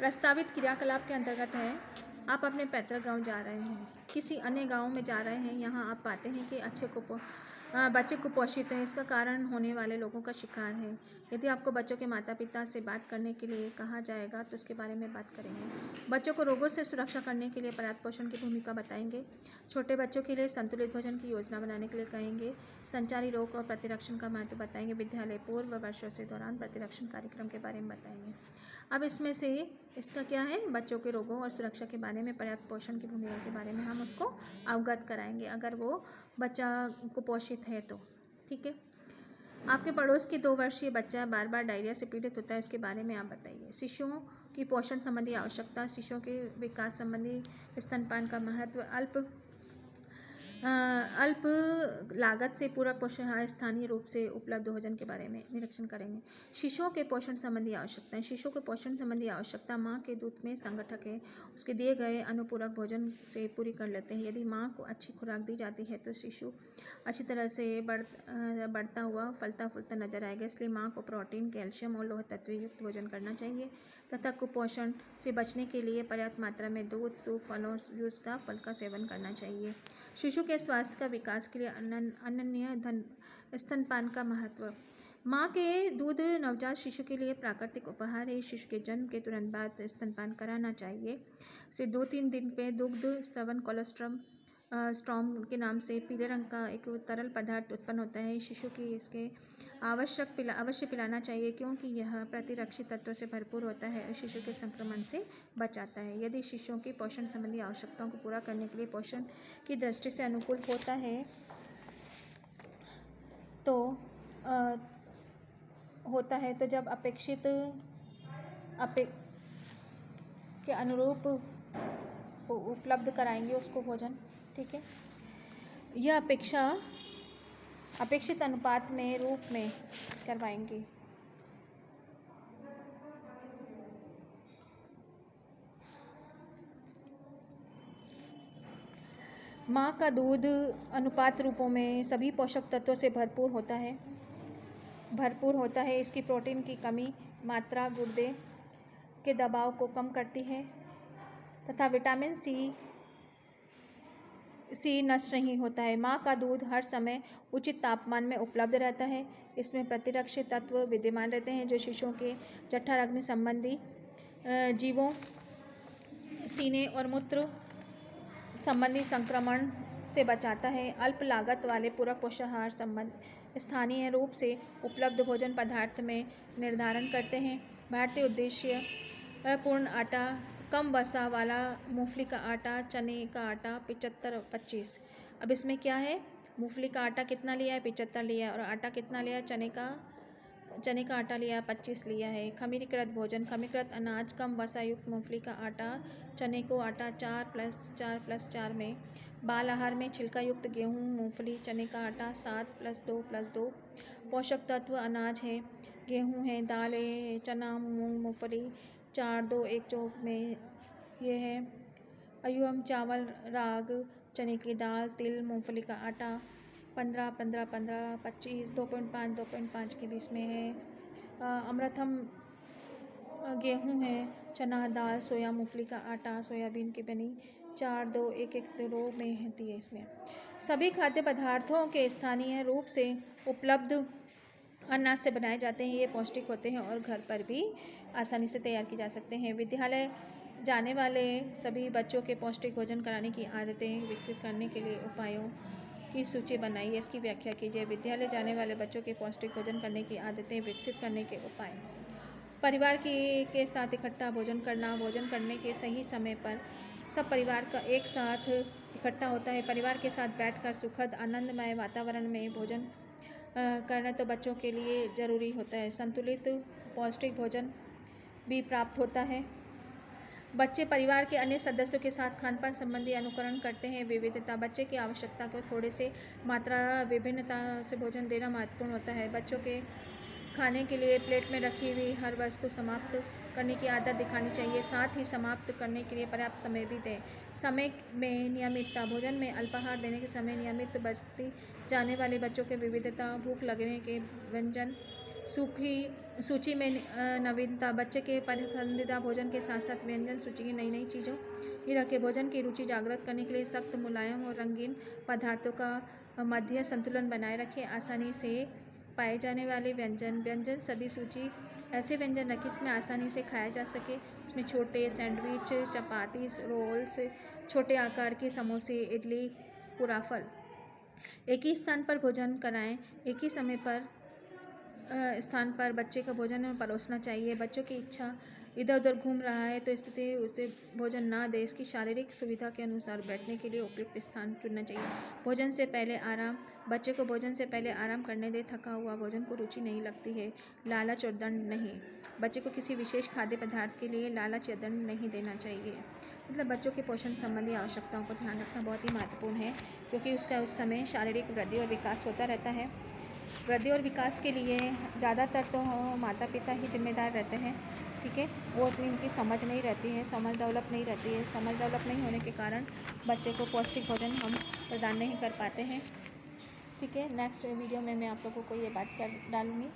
प्रस्तावित क्रियाकलाप के अंतर्गत है, आप अपने पैतृक गांव जा रहे हैं, किसी अन्य गांव में जा रहे हैं। यहाँ आप पाते हैं कि बच्चे कुपोषित हैं। इसका कारण होने वाले लोगों का शिकार है। यदि आपको बच्चों के माता पिता से बात करने के लिए कहा जाएगा तो उसके बारे में बात करेंगे। बच्चों को रोगों से सुरक्षा करने के लिए पर्याप्त पोषण की भूमिका बताएंगे। छोटे बच्चों के लिए संतुलित भोजन की योजना बनाने के लिए कहेंगे। संचारी रोग और प्रतिरक्षण का महत्व बताएंगे। विद्यालय पूर्व वर्षों से दौरान प्रतिरक्षण कार्यक्रम के बारे में बताएंगे। अब इसमें से इसका क्या है, बच्चों के रोगों और सुरक्षा के बारे में पर्याप्त पोषण की भूमिका के बारे में हम उसको अवगत कराएंगे अगर वो बच्चा कुपोषित है तो। ठीक है। आपके पड़ोस की 2 वर्षीय बच्चा बार बार डायरिया से पीड़ित होता है, इसके बारे में आप बताइए। शिशुओं की पोषण संबंधी आवश्यकता, शिशुओं के विकास संबंधी स्तनपान का महत्व, अल्प लागत से पूरक पोषण स्थानीय रूप से उपलब्ध भोजन के बारे में निरीक्षण करेंगे। शिशुओं के पोषण संबंधी आवश्यकताएं। शिशुओं के पोषण संबंधी आवश्यकता माँ के दूध में संगठक है, उसके दिए गए अनुपूरक भोजन से पूरी कर लेते हैं। यदि माँ को अच्छी खुराक दी जाती है तो शिशु अच्छी तरह से बढ़ता हुआ फलता फूलता नजर आएगा। इसलिए माँ को प्रोटीन, कैल्शियम और लौह तत्व युक्त भोजन करना चाहिए तथा कुपोषण से बचने के लिए पर्याप्त मात्रा में दूध, सूप, फल और जूस का फल का सेवन करना चाहिए। शिशु के स्वास्थ्य का विकास के लिए अनन्य स्तनपान का महत्व। माँ के दूध नवजात शिशु के लिए प्राकृतिक उपहार है। शिशु के जन्म के तुरंत बाद स्तनपान कराना चाहिए। से 2-3 दिन पे दुग्ध स्रवन कोलोस्ट्रम स्ट्रॉम के नाम से पीले रंग का एक तरल पदार्थ उत्पन्न होता है। शिशु की इसके अवश्य पिलाना चाहिए क्योंकि यह प्रतिरक्षी तत्वों से भरपूर होता है और शिशु के संक्रमण से बचाता है। यदि शिशुओं की पोषण संबंधी आवश्यकताओं को पूरा करने के लिए पोषण की दृष्टि से अनुकूल होता है तो जब अपेक्षित के अनुरूप उपलब्ध कराएंगे उसको भोजन। ठीक है। यह अपेक्षित अनुपात में रूप में करवाएंगे। माँ का दूध अनुपात रूपों में सभी पोषक तत्वों से भरपूर होता है। इसकी प्रोटीन की कमी मात्रा गुर्दे के दबाव को कम करती है तथा विटामिन सी नष्ट नहीं होता है। माँ का दूध हर समय उचित तापमान में उपलब्ध रहता है। इसमें प्रतिरक्षी तत्व विद्यमान रहते हैं जो शिशुओं के जठर अग्नि संबंधी जीवों, सीने और मूत्र संबंधी संक्रमण से बचाता है। अल्प लागत वाले पूरक पोषाहार संबंध स्थानीय रूप से उपलब्ध भोजन पदार्थ में निर्धारण करते हैं। भारतीय उद्देश्य पूर्ण आटा, कम वसा वाला मूंगफली का आटा, चने का आटा 75-25। अब इसमें क्या है, मूंगफली का आटा कितना लिया है, 75 लिया है, और आटा कितना लिया है, चने का आटा लिया है, 25 लिया है। खमीरीकृत भोजन, खमीरीकृत अनाज, कम वसा युक्त मूंगफली का आटा, चने को आटा 4+4+4 में। बाल आहार में छिलका युक्त गेहूँ, मूंगफली, चने का आटा 7+2+2। पोषक तत्व अनाज है, गेहूँ है, दाल है, चना, मूंग, मूंगफली 4-2-1 में ये है। अयुम चावल, राग, चने की दाल, तिल, मूंगफली का आटा 15-15-15, 25, 2.5 के बीच में है। अमृतम गेहूँ है, चना दाल, सोया, मूंगफली का आटा, सोयाबीन की बनी 4-2-1-1 में होती है। इसमें सभी खाद्य पदार्थों के स्थानीय रूप से उपलब्ध अनाज से बनाए जाते हैं। ये पौष्टिक होते हैं और घर पर भी आसानी से तैयार किए जा सकते हैं। विद्यालय जाने वाले सभी बच्चों के पौष्टिक भोजन कराने की आदतें विकसित करने के लिए उपायों की सूची बनाइए। इसकी व्याख्या कीजिए। विद्यालय जाने वाले बच्चों के पौष्टिक भोजन करने की आदतें विकसित करने के उपाय। परिवार के साथ इकट्ठा भोजन करना, भोजन करने के सही समय पर सब परिवार का एक साथ इकट्ठा होता है। परिवार के साथ बैठकर सुखद आनंदमय वातावरण में भोजन करना तो बच्चों के लिए ज़रूरी होता है। संतुलित पौष्टिक भोजन भी प्राप्त होता है। बच्चे परिवार के अन्य सदस्यों के साथ खानपान संबंधी अनुकरण करते हैं। विविधता, बच्चे की आवश्यकता को थोड़े से मात्रा विभिन्नता से भोजन देना महत्वपूर्ण होता है। बच्चों के खाने के लिए प्लेट में रखी हुई हर वस्तु समाप्त करने की आदत दिखानी चाहिए। साथ ही समाप्त करने के लिए पर्याप्त समय भी दें। समय में नियमितता, भोजन में अल्पाहार देने के समय नियमित बचती जाने वाले बच्चों के विविधता, भूख लगने के व्यंजन सूची में नवीनता, बच्चे के पसंदीदा भोजन के साथ साथ व्यंजन सूची की नई नई चीज़ों ही रखें। भोजन की रुचि जागृत करने के लिए सख्त, मुलायम और रंगीन पदार्थों का मध्य संतुलन बनाए रखें। आसानी से पाए जाने वाले व्यंजन सभी सूची ऐसे व्यंजन रखें जिसमें आसानी से खाया जा सके। उसमें छोटे सैंडविच, चपाती, रोल्स, छोटे आकार के समोसे, इडली, पूराफल। एक ही स्थान पर भोजन कराएं। एक ही समय पर स्थान पर बच्चे का भोजन परोसना चाहिए। बच्चों की इच्छा इधर उधर घूम रहा है तो स्थिति उसे भोजन ना दे। इसकी शारीरिक सुविधा के अनुसार बैठने के लिए उपयुक्त स्थान चुनना चाहिए। भोजन से पहले आराम, बच्चे को भोजन से पहले आराम करने दे। थका हुआ भोजन को रुचि नहीं लगती है। लालच और दंड नहीं, बच्चे को किसी विशेष खाद्य पदार्थ के लिए लालच या दंड नहीं देना चाहिए। मतलब बच्चों के पोषण संबंधी आवश्यकताओं को ध्यान रखना बहुत ही महत्वपूर्ण है, क्योंकि उसका उस समय शारीरिक वृद्धि और विकास होता रहता है। वृद्धि और विकास के लिए ज़्यादातर तो माता पिता ही जिम्मेदार रहते हैं, ठीक है। वो इतनी उनकी समझ नहीं रहती है, समझ डेवलप नहीं रहती है। समझ डेवलप नहीं होने के कारण बच्चे को पौष्टिक भोजन हम प्रदान नहीं कर पाते हैं, ठीक है। नेक्स्ट वीडियो में मैं आप लोगों को ये बात कर डालूँगी।